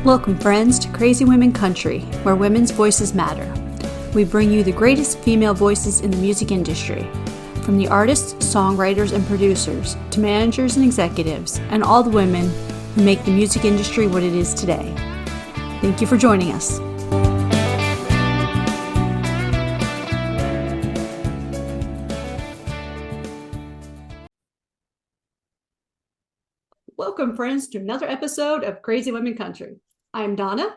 Welcome, friends, to Crazy Women Country, where women's voices matter. We bring you the greatest female voices in the music industry, from the artists, songwriters, and producers, to managers and executives, and all the women who make the music industry what it is today. Thank you for joining us. Welcome, friends, to another episode of Crazy Women Country. I'm Donna.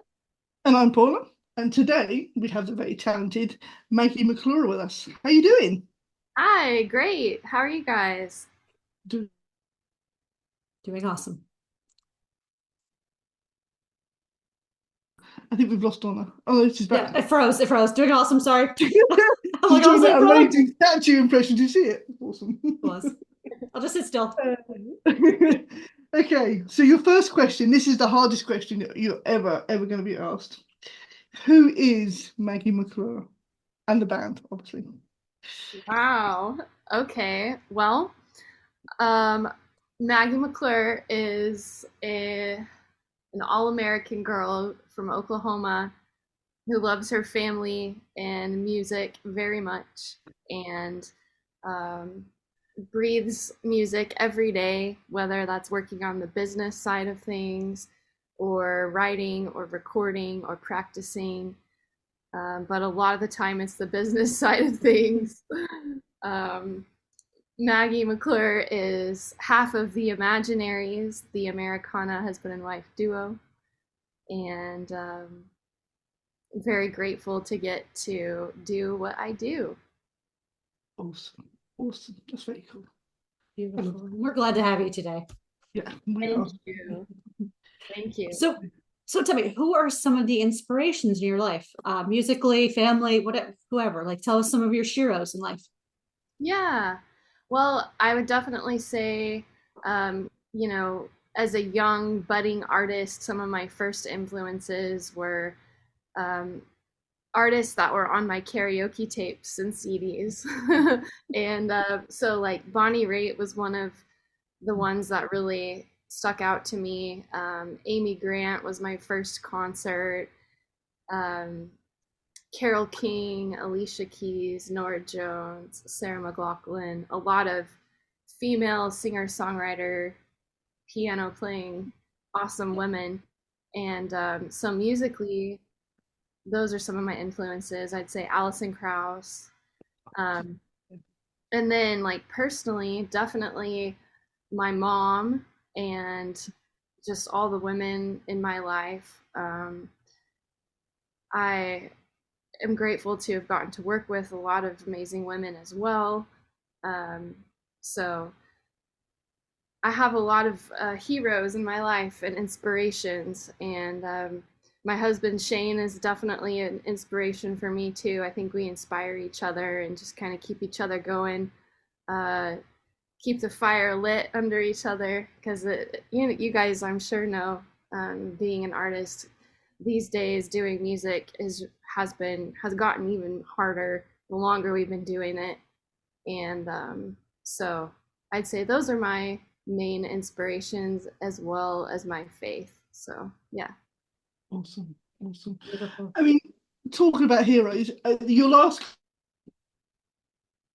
And I'm Paula. And today we have the very talented Maggie McClure with us. How are you doing? Hi, great. How are you guys? Doing awesome. I think we've lost Donna. Oh, no, she's back. Yeah, it froze. Doing awesome, sorry. She's doing that amazing statue impression. Do you see it? Awesome. It was. I'll just sit still. Okay, so your first question, this is the hardest question you're ever going to be asked. Who is Maggie McClure? And the band, obviously. Wow. Okay. Well, Maggie McClure is an all-American girl from Oklahoma who loves her family and music very much and breathes music every day, whether that's working on the business side of things or writing or recording or practicing. But a lot of the time it's the business side of things. Maggie McClure is half of the Imaginaries, the Americana husband and wife duo. And I'm very grateful to get to do what I do. Awesome. That's very cool. Beautiful. We're glad to have you today. Yeah, Thank you. Thank you. So tell me, who are some of the inspirations in your life? Musically, family, whatever, whoever. Like, tell us some of your sheroes in life. Yeah. Well, I would definitely say, as a young budding artist, some of my first influences were artists that were on my karaoke tapes and CDs. And so like Bonnie Raitt was one of the ones that really stuck out to me. Amy Grant was my first concert. Carole King, Alicia Keys, Norah Jones, Sarah McLachlan, a lot of female singer-songwriter, piano playing, awesome women. And so musically, those are some of my influences. I'd say Alison Krauss. And then like personally, definitely my mom and just all the women in my life. I am grateful to have gotten to work with a lot of amazing women as well. So I have a lot of heroes in my life and inspirations, and my husband Shane is definitely an inspiration for me too. I think we inspire each other and just kind of keep each other going, keep the fire lit under each other, because you guys I'm sure know, being an artist these days, doing music has gotten even harder the longer we've been doing it. And so I'd say those are my main inspirations, as well as my faith. So yeah. Awesome. Beautiful. I mean, talking about heroes, your last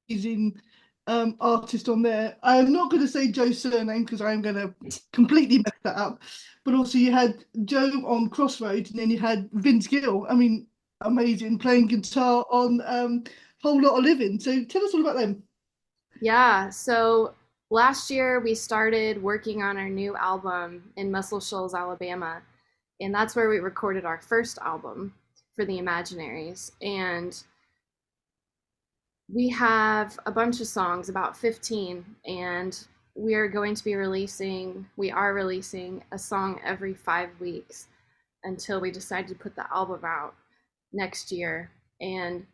is in artist on there. I'm not going to say Joe's surname because I'm going to completely mess that up. But also you had Joe on Crossroads, and then you had Vince Gill. I mean, amazing, playing guitar on Whole Lot of Living. So tell us all about them. Yeah, so last year we started working on our new album in Muscle Shoals, Alabama, and that's where we recorded our first album for the Imaginaries. And we have a bunch of songs, about 15, and we are releasing a song every 5 weeks until we decide to put the album out next year. And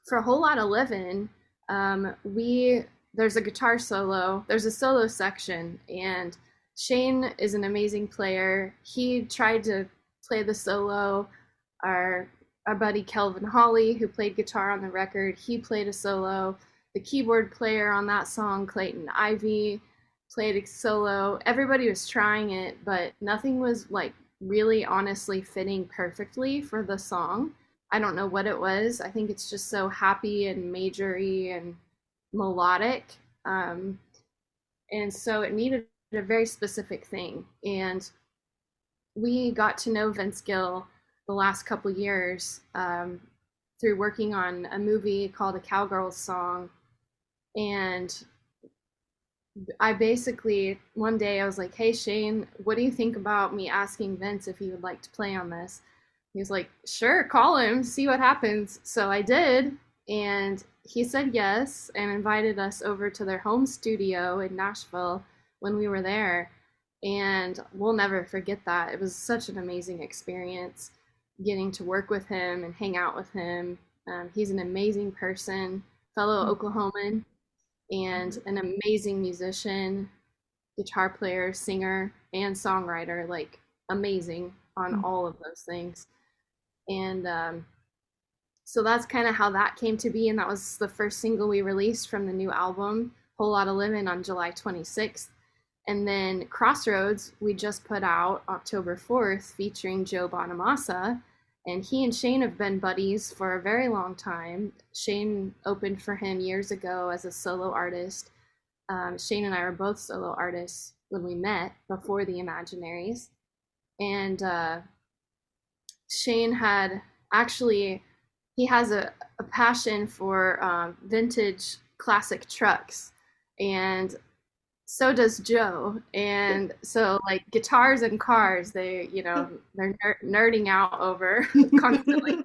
for a Whole Lot of Living, there's a guitar solo, there's a solo section, and Shane is an amazing player. He tried to play the solo. Our buddy Kelvin Hawley, who played guitar on the record, he played a solo. The keyboard player on that song, Clayton Ivy, played a solo. Everybody was trying it, but nothing was like really honestly fitting perfectly for the song. I don't know what it was. I think it's just so happy and majory and melodic. Um, and so it needed a very specific thing. And we got to know Vince Gill the last couple years through working on a movie called A Cowgirl's Song. And I basically, one day I was like, hey, Shane, what do you think about me asking Vince if he would like to play on this? He was like, sure, call him, see what happens. So I did. And he said yes and invited us over to their home studio in Nashville when we were there. And we'll never forget that. It was such an amazing experience getting to work with him and hang out with him. He's an amazing person, fellow Oklahoman, and an amazing musician, guitar player, singer, and songwriter, like amazing on all of those things. And so that's kind of how that came to be. And that was the first single we released from the new album, Whole Lotta Livin', on July 26th. And then Crossroads, we just put out October 4th, featuring Joe Bonamassa. And he and Shane have been buddies for a very long time. Shane opened for him years ago as a solo artist. Shane and I were both solo artists when we met before the Imaginaries. And Shane had actually, he has a passion for vintage classic trucks. And so does Joe. And so like guitars and cars, they're nerding out over constantly.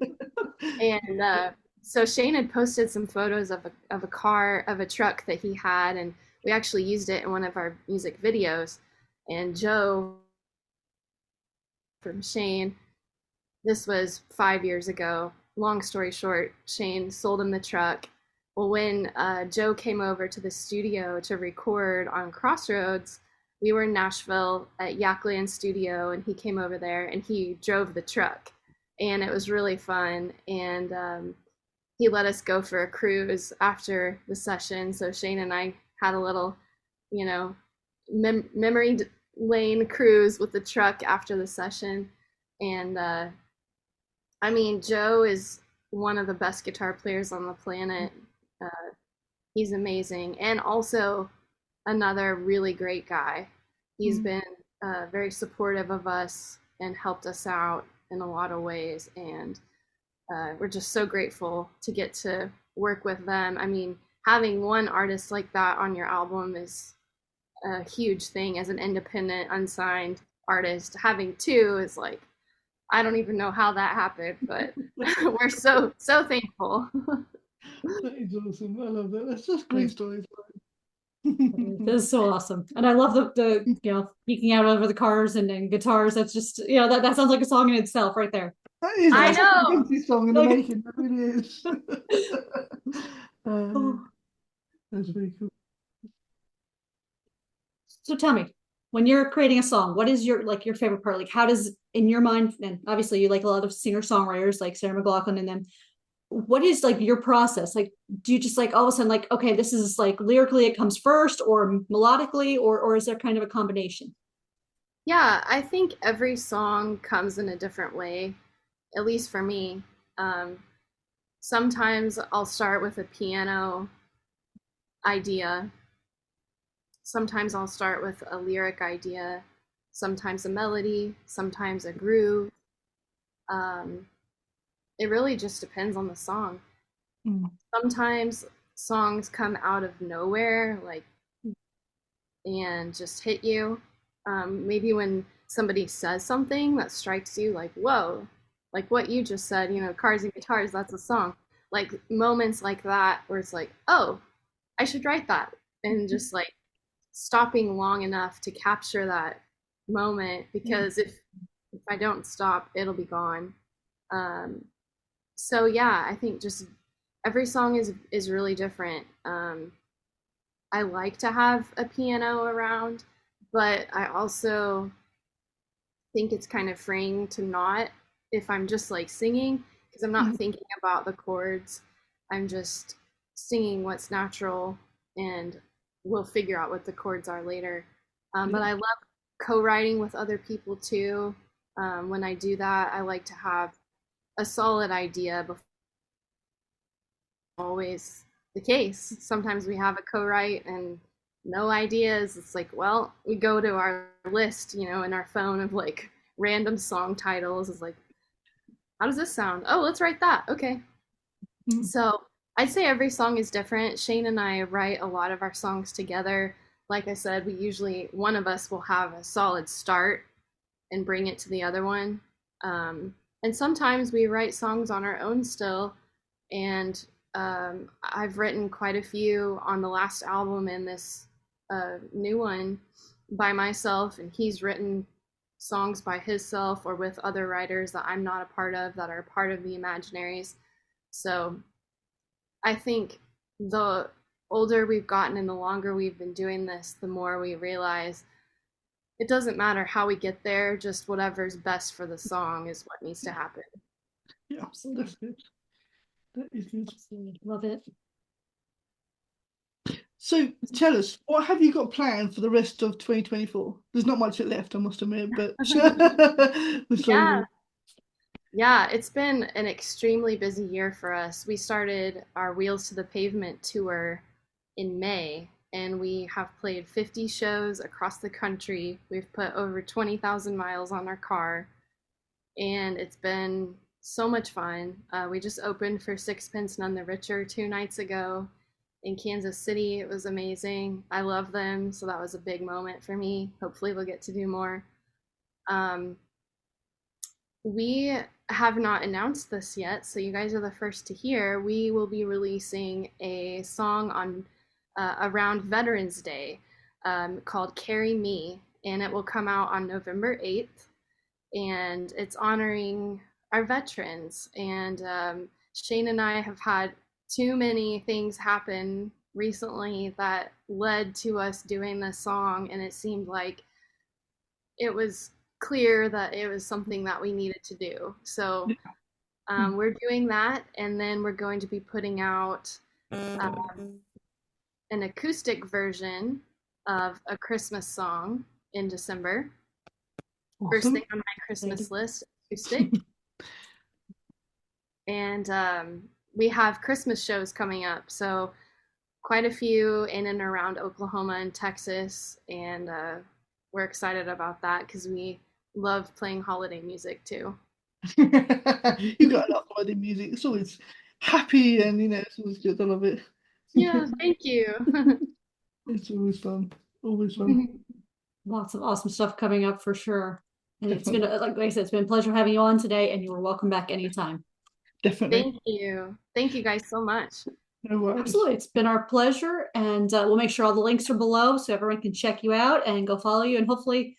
And so Shane had posted some photos of a truck that he had, and we actually used it in one of our music videos. And Joe from Shane, this was 5 years ago. Long story short, Shane sold him the truck. Well, when Joe came over to the studio to record on Crossroads, we were in Nashville at Yakland Studio, and he came over there and he drove the truck. And it was really fun. And he let us go for a cruise after the session. So Shane and I had a little, memory lane cruise with the truck after the session. And Joe is one of the best guitar players on the planet. He's amazing, and also another really great guy. He's been very supportive of us and helped us out in a lot of ways, and we're just so grateful to get to work with them. I mean, having one artist like that on your album is a huge thing as an independent, unsigned artist. Having two is like, I don't even know how that happened, but we're so thankful. That is awesome. I love that. That's just great stories. This is so awesome. And I love the geeking out over the cars and guitars. That's just, that sounds like a song in itself right there. That is I know. a fancy song in the making. That really is. That's very cool. So tell me, when you're creating a song, what is your favorite part? Like, how does, in your mind, and obviously you like a lot of singer-songwriters like Sarah McLachlan and them, what is like your process? Like, do you just like all of a sudden like, okay, this is like lyrically it comes first, or melodically, or is there kind of a combination? Yeah, I think every song comes in a different way, at least for me. Sometimes I'll start with a piano idea. Sometimes I'll start with a lyric idea, sometimes a melody, sometimes a groove. It really just depends on the song. Sometimes songs come out of nowhere, like, and just hit you. Maybe when somebody says something that strikes you, like, whoa, like what you just said, cars and guitars, that's a song. Like moments like that where it's like, oh, I should write that. And just like stopping long enough to capture that moment, because if I don't stop, it'll be gone. So yeah, I think just every song is really different. I like to have a piano around, but I also think it's kind of freeing to not, if I'm just like singing, because I'm not thinking about the chords. I'm just singing what's natural, and we'll figure out what the chords are later. But I love co-writing with other people too. When I do that, I like to have a solid idea before. Always the case. Sometimes we have a co-write and no ideas. It's like, well, we go to our list, in our phone of like random song titles. It's like, how does this sound? Oh, let's write that. Okay. Mm. So I'd say every song is different. Shane and I write a lot of our songs together. Like I said, one of us will have a solid start and bring it to the other one. And sometimes we write songs on our own still. And I've written quite a few on the last album and this new one by myself, and he's written songs by himself or with other writers that I'm not a part of that are part of the Imaginaries. So I think the older we've gotten and the longer we've been doing this, the more we realize it doesn't matter how we get there, just whatever's best for the song is what needs to happen. Yeah, that's good. That is good. Love it. So tell us, what have you got planned for the rest of 2024? There's not much left, I must admit, but Yeah, it's been an extremely busy year for us. We started our Wheels to the Pavement tour in May, and we have played 50 shows across the country. We've put over 20,000 miles on our car, and it's been so much fun. We just opened for Sixpence None the Richer 2 nights ago in Kansas City. It was amazing. I love them, so that was a big moment for me. Hopefully we'll get to do more. We have not announced this yet, so you guys are the first to hear. We will be releasing a song on around Veterans Day called Carry Me, and it will come out on November 8th, and it's honoring our veterans. And Shane and I have had too many things happen recently that led to us doing this song, and it seemed like it was clear that it was something that we needed to do. So we're doing that, and then we're going to be putting out an acoustic version of a Christmas song in December. Awesome. First thing on my Christmas list, acoustic. And we have Christmas shows coming up, so quite a few in and around Oklahoma and Texas, and we're excited about that because we love playing holiday music too. You got enough holiday music. It's always happy, and it's always good. I love it. Yeah, thank you. It's always fun. Always fun. Lots of awesome stuff coming up for sure. And it's been, like I said, it's been a pleasure having you on today, and you are welcome back anytime. Definitely. Thank you. Thank you guys so much. No worries. Absolutely. It's been our pleasure. And we'll make sure all the links are below so everyone can check you out and go follow you. And hopefully,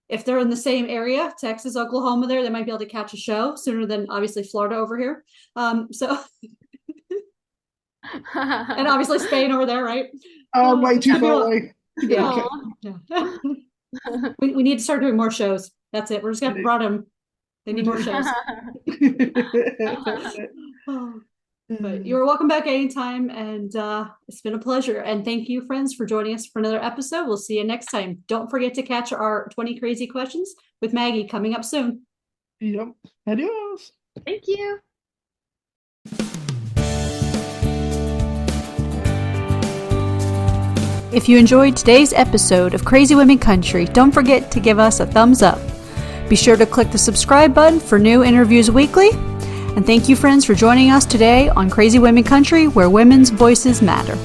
if they're in the same area, Texas, Oklahoma, they might be able to catch a show sooner than obviously Florida over here. And obviously Spain over there, right? Way too far away. Yeah. We need to start doing more shows. That's it. We're just going to run them. They need more shows. But you're welcome back anytime, and it's been a pleasure. And thank you, friends, for joining us for another episode. We'll see you next time. Don't forget to catch our 20 Crazy Questions with Maggie coming up soon. Yep. Adios. Thank you. If you enjoyed today's episode of Crazy Women Country, don't forget to give us a thumbs up. Be sure to click the subscribe button for new interviews weekly. And thank you, friends, for joining us today on Crazy Women Country, where women's voices matter.